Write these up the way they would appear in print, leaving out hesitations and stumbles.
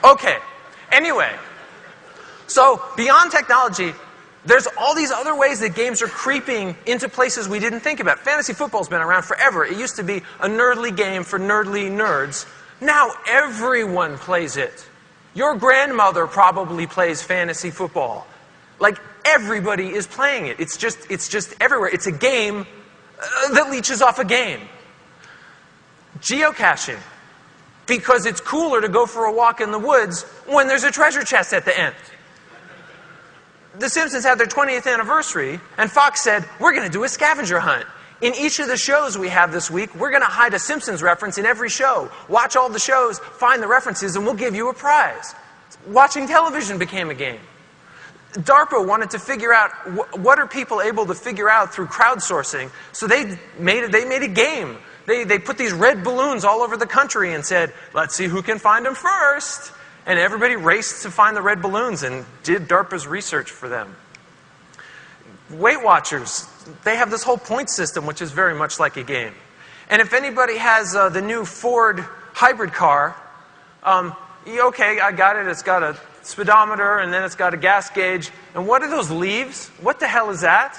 Okay, anyway. So, beyond technology, there's all these other ways that games are creeping into places we didn't think about. Fantasy football's been around forever. It used to be a nerdly game for nerdly nerds. Now everyone plays it. Your grandmother probably plays fantasy football. Like, everybody is playing it. It's just everywhere. It's a game that leeches off a game. Geocaching. Because it's cooler to go for a walk in the woods when there's a treasure chest at the end. The Simpsons had their 20th anniversary, and Fox said, we're going to do a scavenger hunt. In each of the shows we have this week, we're going to hide a Simpsons reference in every show. Watch all the shows, find the references, and we'll give you a prize. Watching television became a game. DARPA wanted to figure out what are people able to figure out through crowdsourcing, so they made a game. They put these red balloons all over the country and said, let's see who can find them first. And everybody raced to find the red balloons and did DARPA's research for them. Weight Watchers, they have this whole point system, which is very much like a game. And if anybody has the new Ford hybrid car, okay, I got it. It's got a speedometer, and then it's got a gas gauge. And what are those leaves? What the hell is that?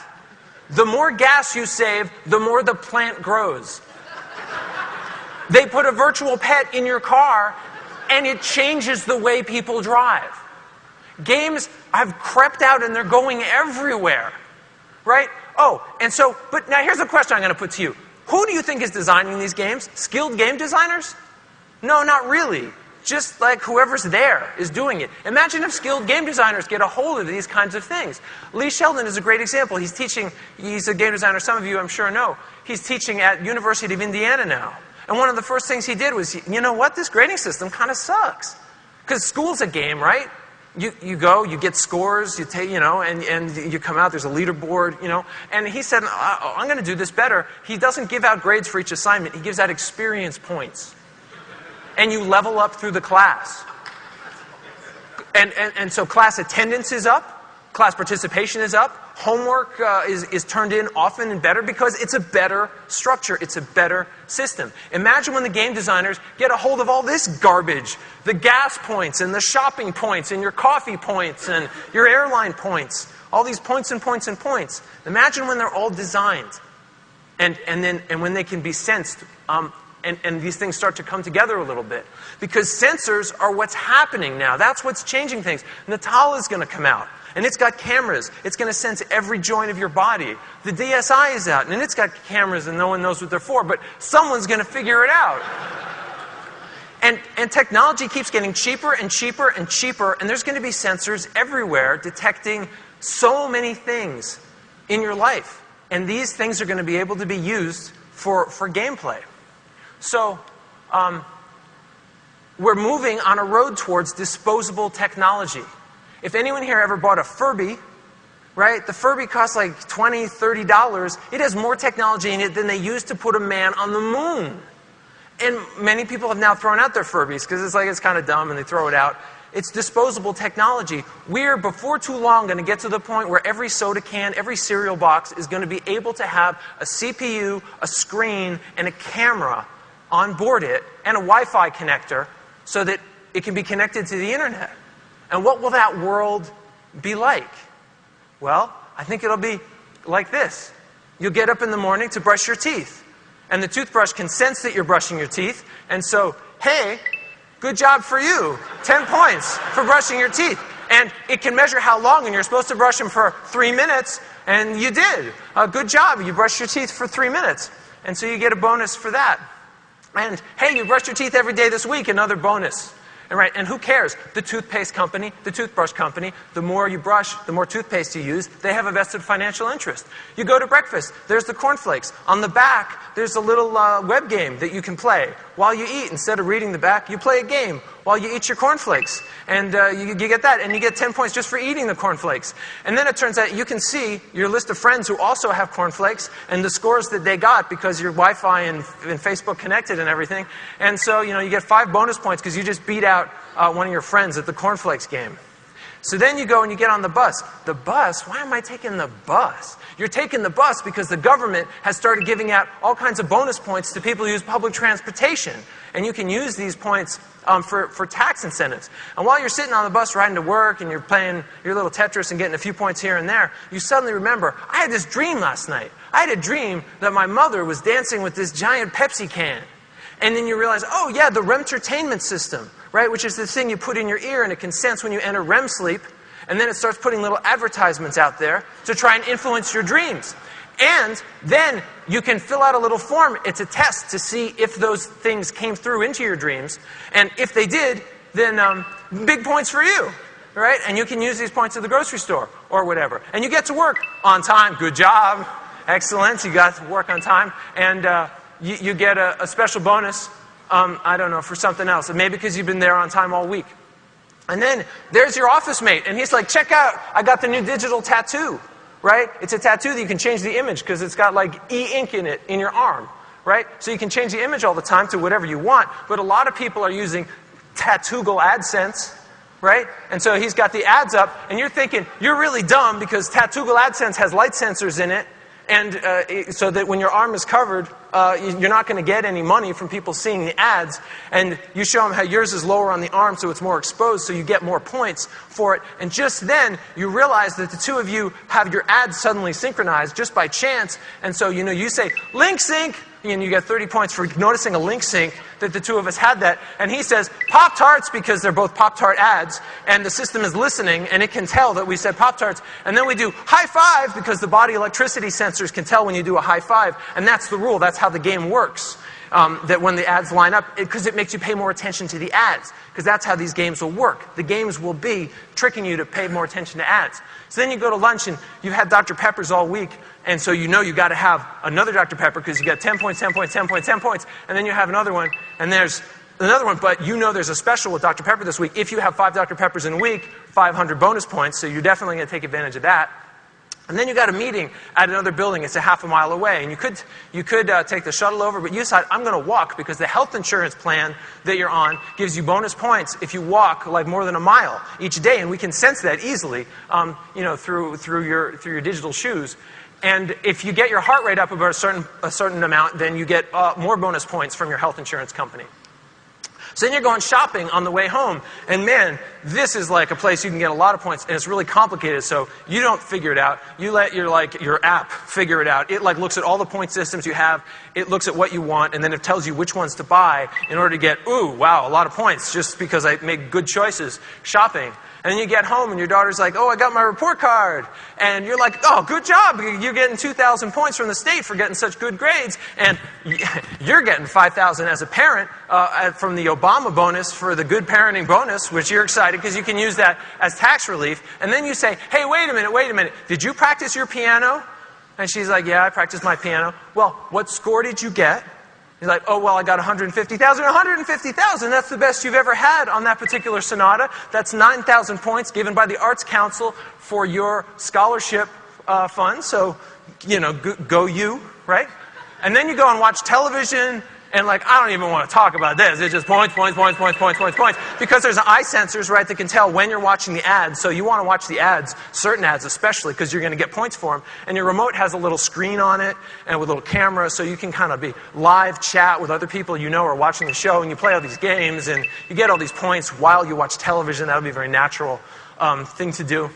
The more gas you save, the more the plant grows. They put a virtual pet in your car, and it changes the way people drive. Games have crept out and they're going everywhere. Right? Oh, and so, but now here's a question I'm going to put to you. Who do you think is designing these games? Skilled game designers? No, not really. Just like whoever's there is doing it. Imagine if skilled game designers get a hold of these kinds of things. Lee Sheldon is a great example. He's a game designer, some of you I'm sure know. He's teaching at University of Indiana now. And one of the first things he did was, you know what, this grading system kind of sucks. Because school's a game, right? You go, you get scores, you take, and you come out, there's a leaderboard, And he said, I'm going to do this better. He doesn't give out grades for each assignment. He gives out experience points. And you level up through the class. And so class attendance is up. Class participation is up. Homework is turned in often and better because it's a better structure. It's a better system. Imagine when the game designers get a hold of all this garbage. The gas points and the shopping points and your coffee points and your airline points. All these points and points and points. Imagine when they're all designed. And when they can be sensed. And these things start to come together a little bit. Because sensors are what's happening now. That's what's changing things. Natal is going to come out. And it's got cameras. It's going to sense every joint of your body. The DSi is out, and it's got cameras, and no one knows what they're for, but someone's going to figure it out. And technology keeps getting cheaper and cheaper and cheaper, and there's going to be sensors everywhere detecting so many things in your life. And these things are going to be able to be used for gameplay. So, we're moving on a road towards disposable technology. If anyone here ever bought a Furby, right? The Furby costs like $20, $30. It has more technology in it than they used to put a man on the moon. And many people have now thrown out their Furbies because it's kind of dumb and they throw it out. It's disposable technology. We're, before too long, going to get to the point where every soda can, every cereal box is going to be able to have a CPU, a screen, and a camera on board it, and a Wi-Fi connector so that it can be connected to the internet. And what will that world be like? Well, I think it'll be like this. You'll get up in the morning to brush your teeth. And the toothbrush can sense that you're brushing your teeth. And so, hey, good job for you. 10 points for brushing your teeth. And it can measure how long, and you're supposed to brush them for 3 minutes. And you did. Good job. You brushed your teeth for 3 minutes. And so you get a bonus for that. And, hey, you brushed your teeth every day this week, another bonus. And who cares? The toothpaste company, the toothbrush company, the more you brush, the more toothpaste you use, they have a vested financial interest. You go to breakfast, there's the cornflakes. On the back, there's a little web game that you can play. While you eat, instead of reading the back, you play a game while you eat your cornflakes. And you get that, and you get 10 points just for eating the cornflakes. And then it turns out you can see your list of friends who also have cornflakes and the scores that they got because your Wi-Fi and Facebook connected and everything. And so, you get 5 bonus points because you just beat out one of your friends at the cornflakes game. So then you go and you get on the bus. The bus? Why am I taking the bus? You're taking the bus because the government has started giving out all kinds of bonus points to people who use public transportation. And you can use these points for tax incentives. And while you're sitting on the bus riding to work and you're playing your little Tetris and getting a few points here and there, you suddenly remember, I had this dream last night. I had a dream that my mother was dancing with this giant Pepsi can. And then you realize, oh yeah, the REMtertainment system, right? Which is the thing you put in your ear and it can sense when you enter REM sleep. And then it starts putting little advertisements out there to try and influence your dreams. And then you can fill out a little form. It's a test to see if those things came through into your dreams. And if they did, then big points for you, right? And you can use these points at the grocery store or whatever. And you get to work on time. Good job. Excellent. You got to work on time. And you get a special bonus, I don't know, for something else. Maybe because you've been there on time all week. And then there's your office mate. And he's like, check out, I got the new digital tattoo. Right? It's a tattoo that you can change the image because it's got like e-ink in it in your arm. Right? So you can change the image all the time to whatever you want. But a lot of people are using Tattoogle AdSense. Right? And so he's got the ads up and you're thinking, you're really dumb because Tattoogle AdSense has light sensors in it. And so that when your arm is covered, you're not going to get any money from people seeing the ads. And you show them how yours is lower on the arm so it's more exposed, so you get more points for it. And just then, you realize that the two of you have your ads suddenly synchronized just by chance. And so, you say, link sync, and you get 30 points for noticing a link sync that the two of us had that. And he says, Pop-Tarts, because they're both Pop-Tart ads, and the system is listening, and it can tell that we said Pop-Tarts. And then we do high five, because the body electricity sensors can tell when you do a high five. And that's the rule. That's how the game works. That when the ads line up, because it makes you pay more attention to the ads. Because that's how these games will work. The games will be tricking you to pay more attention to ads. So then you go to lunch and you've had Dr. Peppers all week, and so you got to have another Dr. Pepper because you got 10 points, 10 points, 10 points, 10 points, and then you have another one, and there's another one, but there's a special with Dr. Pepper this week. If you have 5 Dr. Peppers in a week, 500 bonus points, so you're definitely going to take advantage of that. And then you got a meeting at another building. It's a half a mile away. And you could take the shuttle over, but you decide, I'm going to walk because the health insurance plan that you're on gives you bonus points if you walk like more than a mile each day. And we can sense that easily, through your digital shoes. And if you get your heart rate up about a certain amount, then you get more bonus points from your health insurance company. So then you're going shopping on the way home, and man, this is like a place you can get a lot of points, and it's really complicated, so you don't figure it out. You let your app figure it out. It looks at all the point systems you have, it looks at what you want, and then it tells you which ones to buy in order to get, ooh, wow, a lot of points, just because I make good choices shopping. And then you get home and your daughter's like, oh, I got my report card. And you're like, oh, good job. You're getting 2,000 points from the state for getting such good grades. And you're getting 5,000 as a parent from the Obama bonus for the good parenting bonus, which you're excited because you can use that as tax relief. And then you say, hey, wait a minute. Did you practice your piano? And she's like, yeah, I practiced my piano. Well, what score did you get? He's like, oh, well, I got 150,000. 150,000, that's the best you've ever had on that particular sonata. That's 9,000 points given by the Arts Council for your scholarship fund. So, go you, right? And then you go and watch television, and I don't even want to talk about this. It's just points. Because there's eye sensors, right, that can tell when you're watching the ads. So you want to watch the ads, certain ads especially, because you're going to get points for them. And your remote has a little screen on it and with a little camera, so you can kind of be live chat with other people are watching the show, and you play all these games, and you get all these points while you watch television. That would be a very natural thing to do.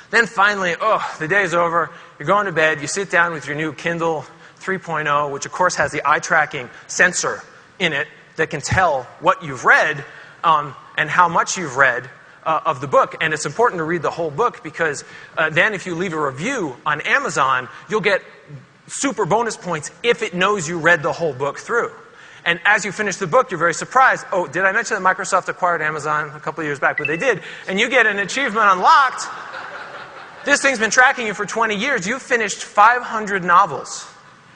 Then finally, the day's over. You're going to bed. You sit down with your new Kindle 3.0, which of course has the eye tracking sensor in it that can tell what you've read and how much you've read of the book. And it's important to read the whole book because then if you leave a review on Amazon, you'll get super bonus points if it knows you read the whole book through. And as you finish the book, you're very surprised. Oh, did I mention that Microsoft acquired Amazon a couple of years back? But they did. And you get an achievement unlocked. This thing's been tracking you for 20 years. You've finished 500 novels.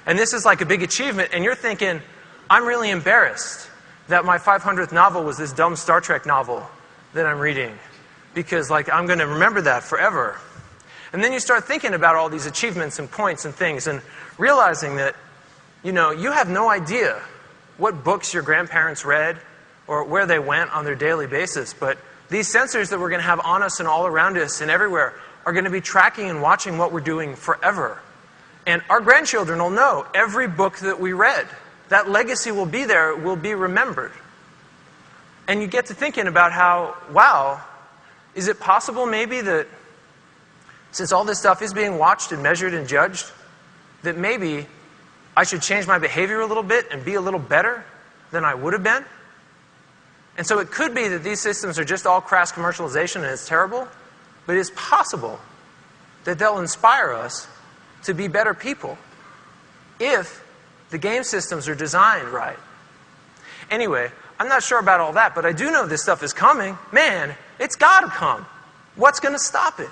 And this is like a big achievement, and you're thinking, I'm really embarrassed that my 500th novel was this dumb Star Trek novel that I'm reading. Because I'm going to remember that forever. And then you start thinking about all these achievements and points and things, and realizing that, you have no idea what books your grandparents read or where they went on their daily basis, but these sensors that we're going to have on us and all around us and everywhere are going to be tracking and watching what we're doing forever. And our grandchildren will know every book that we read. That legacy will be there, will be remembered. And you get to thinking about how, wow, is it possible maybe that since all this stuff is being watched and measured and judged, that maybe I should change my behavior a little bit and be a little better than I would have been? And so it could be that these systems are just all crass commercialization and it's terrible, but it's possible that they'll inspire us to be better people if the game systems are designed right. Anyway, I'm not sure about all that, but I do know this stuff is coming. Man, it's got to come. What's going to stop it?